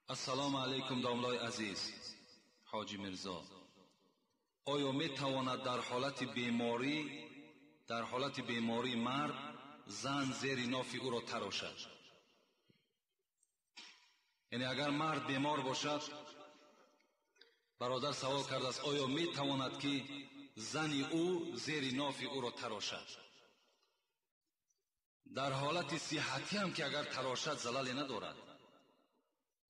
السلام علیکم داملای عزیز. حاجی مرزا، آیا می تواند در حالت بیماری مرد زن زیر ناف او را تراشد؟ یعنی اگر مرد بیمار باشد، برادر سوال کرده است آیا می تواند که زن او زیر ناف او را تراشد؟ در حالت صحتی هم که اگر تراشد زلالی ندارد.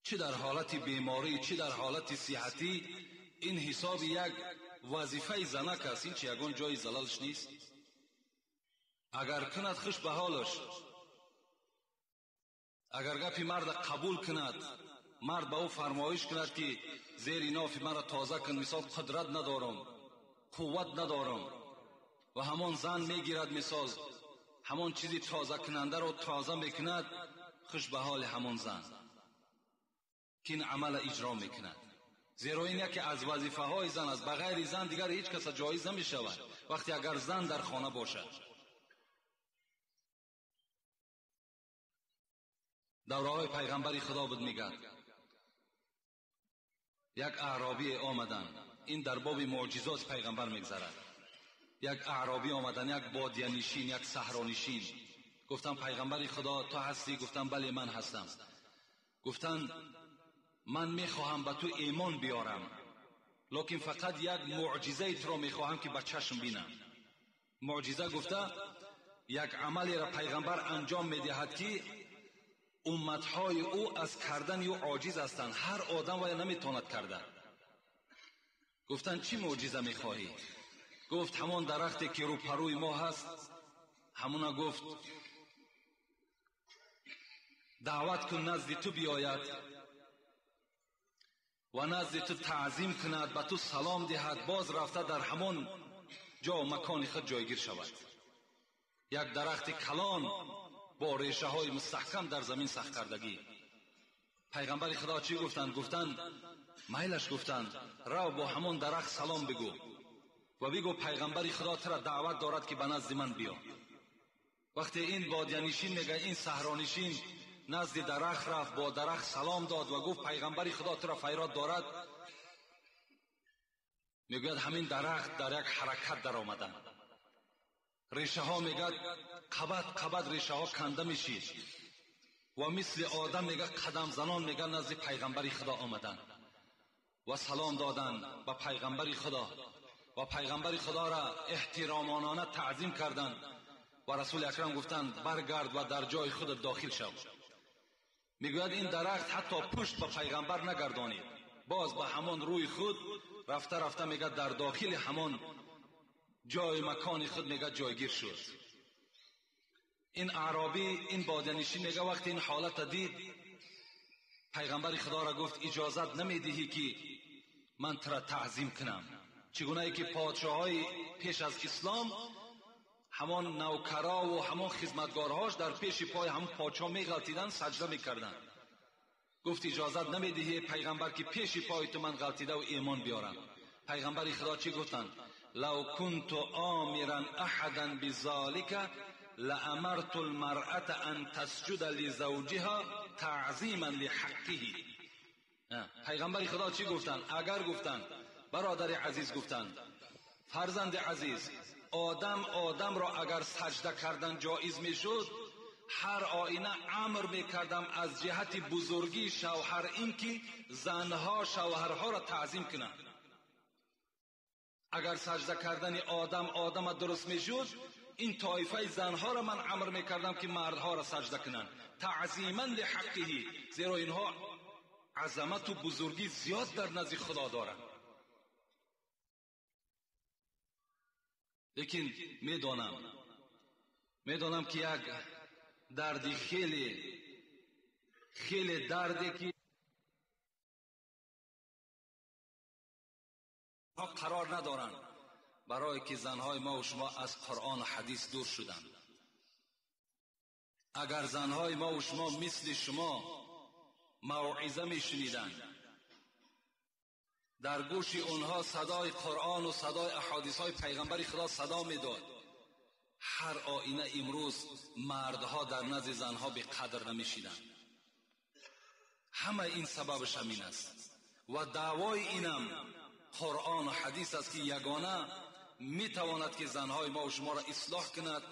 چه در حالت بیماری چه در حالت صحتی، این حساب یک وظیفه زنک است. این چه یگان جای زلالش نیست. اگر کند خوش به حالش، اگر گپی مرد قبول کند، مرد به او فرمایش کند که زیر ناف مرا تازه کن، مثال قدرت ندارم، قوت ندارم، و همان زن میگیرد مثال همان چیزی تازه کننده را تازه میکند، خوش به حال همان زن که این عمل اجرا میکند. زیرا این یکی از وظیفه های زن است. بغیر زن دیگر هیچ کس جایز نمی شود وقتی اگر زن در خانه باشد. دوره های پیغمبری خدا بود میگد یک اعرابی آمدن، این در باب معجزات پیغمبر میگذرد. یک اعرابی آمدن، یک بادیه نشین، یک صحرا نشین. گفتن پیغمبری خدا تو هستی؟ گفتن بله من هستم. گفتن من میخواهم به تو ایمان بیارم، لکن فقط یک معجزه تو را میخواهم که به چشم بینم. معجزه گفته یک عملی را پیغمبر انجام میدهد که امتهای او از کردن او عاجز هستند، هر آدم وی نمیتواند کرده. گفتن چی معجزه میخواهی؟ گفت همان درختی که رو پروی ما هست، همونا گفت دعوت کن نزد تو بیاید و نزد تو تعظیم کند، به تو سلام دهد، باز رفته در همان جا و مکان خود جایگیر شود. یک درخت کلان با ریشه های مستحکم در زمین سخت کردگی. پیغمبر خدا چی گفتند؟ گفتند میلش گفتند رو با همان درخت سلام بگو و بگو پیغمبر خدا ترا دعوت دارد که به نزد من بیا. وقتی این بادیه نشین میگه این صحرا نشین نزد درخت رفت، با درخت سلام داد و گفت پیغمبر خدا ترا خیرات دارد، میگوید همین درخت در یک حرکت در آمدن. ریشه ها میگه قبد ریشه ها کنده میشید و مثل آدم میگه قدم زنان میگه نزد پیغمبر خدا آمدن و سلام دادن به پیغمبر خدا و پیغمبر خدا را احترامانه تعظیم کردند و رسول اکرم گفتند برگرد و در جای خود داخل شو. میگوید این درخت حتی پشت به پیغمبر نگردانید، باز به همان روی خود رفته میگه در داخل همان جای مکان خود میگه جایگیر شد. این اعرابی این بادیه نشین میگه وقتی این حالت دید، پیغمبر خدا را گفت اجازت نمیدهی که من ترا تعظیم کنم؟ چگونه ای که پادشاهای پیش از اسلام همان نوکرا و همان خدمتگارهاش در پیش پای همون پادشاه میغلطیدن، سجده میکردن. گفت اجازت نمیدهی پیغمبر که پیش پای تو من غلطیده و ایمان بیارم. پیغمبر خدا چی گفتند؟ لو کنت آمرا احدا بذلك لامرت المرأة ان تسجد لزوجها تعظیما لحقه. پیغمبر خدا چی گفتند؟ اگر گفتند برادر عزیز، گفتند فرزند عزیز، آدم را اگر سجده کردن جایز میشد، هر آینه امر میکردم از جهت بزرگی شوهر این که زنها شوهرها را تعظیم کنند. اگر سجده کردن آدم درست میشد، این طایفه زنها را من امر میکردم که مردها را سجده کنند تعظیما لحقه، زیرا اینها عظمت و بزرگی زیاد در نزد خدا دارند. لیکن میدانم که یک دردی خیلی دردی که قرار ندارند، برای که زنهای ما و شما از قرآن و حدیث دور شدند. اگر زنهای ما و شما مثل شما موعظه میشنیدند، در گوش اونها صدای قرآن و صدای احادیث های پیغمبر خدا صدا میداد، هر آینه امروز مردها در نزد زنها به قدر نمیشیدند. همه این سببش همین است و دعوای اینم قرآن و حدیث است که یگانه میتواند که زنهای ما و شما را اصلاح کند،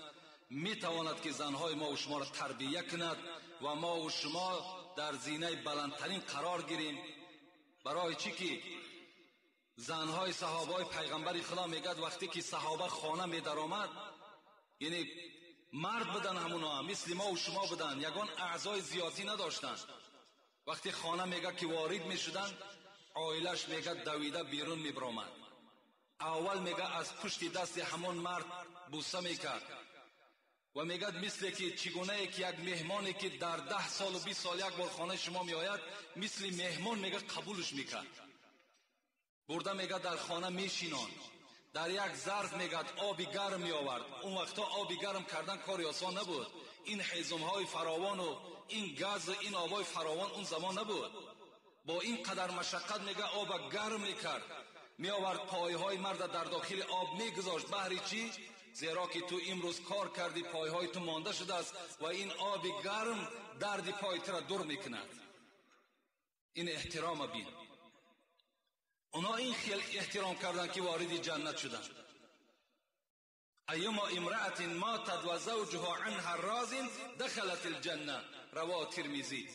میتواند که زنهای ما و شما را تربیه کند و ما و شما در زینه بلندترین قرار گیریم. برای چی که زنهای صحابه پیغمبر خدا میگد وقتی که صحابه خانه میدر آمد، یعنی مرد بدن، همونا مثل ما و شما بدن، یگان اعضای زیادی نداشتن. وقتی خانه میگه که وارد میشدن، عائلش میگه دویده بیرون میبرامد. اول میگه از پشت دست همون مرد بوسه میکرد و میگه مثل که چگونه که یک مهمانی که در 10 سال و 20 سال یک بار خانه شما میآید، مثل مهمان میگه قبولش میکرد. برده میگه در خانه میشینان، در یک ظرف میگه آبی گرم میآورد. اون وقتا آبی گرم کردن کاری آسان نبود. این هیزمهای فراوان و این گاز و این آبای فراوان اون زمان نبود. با این قدر مشقت میگه آب گرم میکرد، میآورد پایهای مرد در داخل آب میگذاشت. بهر چی؟ زیرا که تو امروز کار کردی، پایهای تو مانده شده است و این آب گرم درد پایت را دور میکند. این احترام بین. اونا این خیلی احترام کردن که وارد جنت شدن. ایما امرأة ماتت و زوجها عنها راض دخلت الجنه، رواه ترمذی.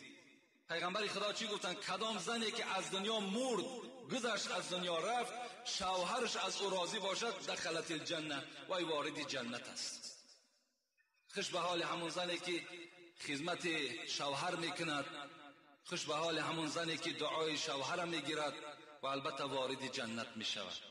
پیغمبر خدا چی گفتن؟ کدام زنی که از دنیا مرد، گذشت از دنیا رفت، شوهرش از او راضی باشد، دخلت الجنه، وای وارد جنت است. خوش به حال همون زنی که خدمت شوهر میکند، خوش به حال همون زنی که دعای شوهر میگیرد و البته وارد جنت میشود.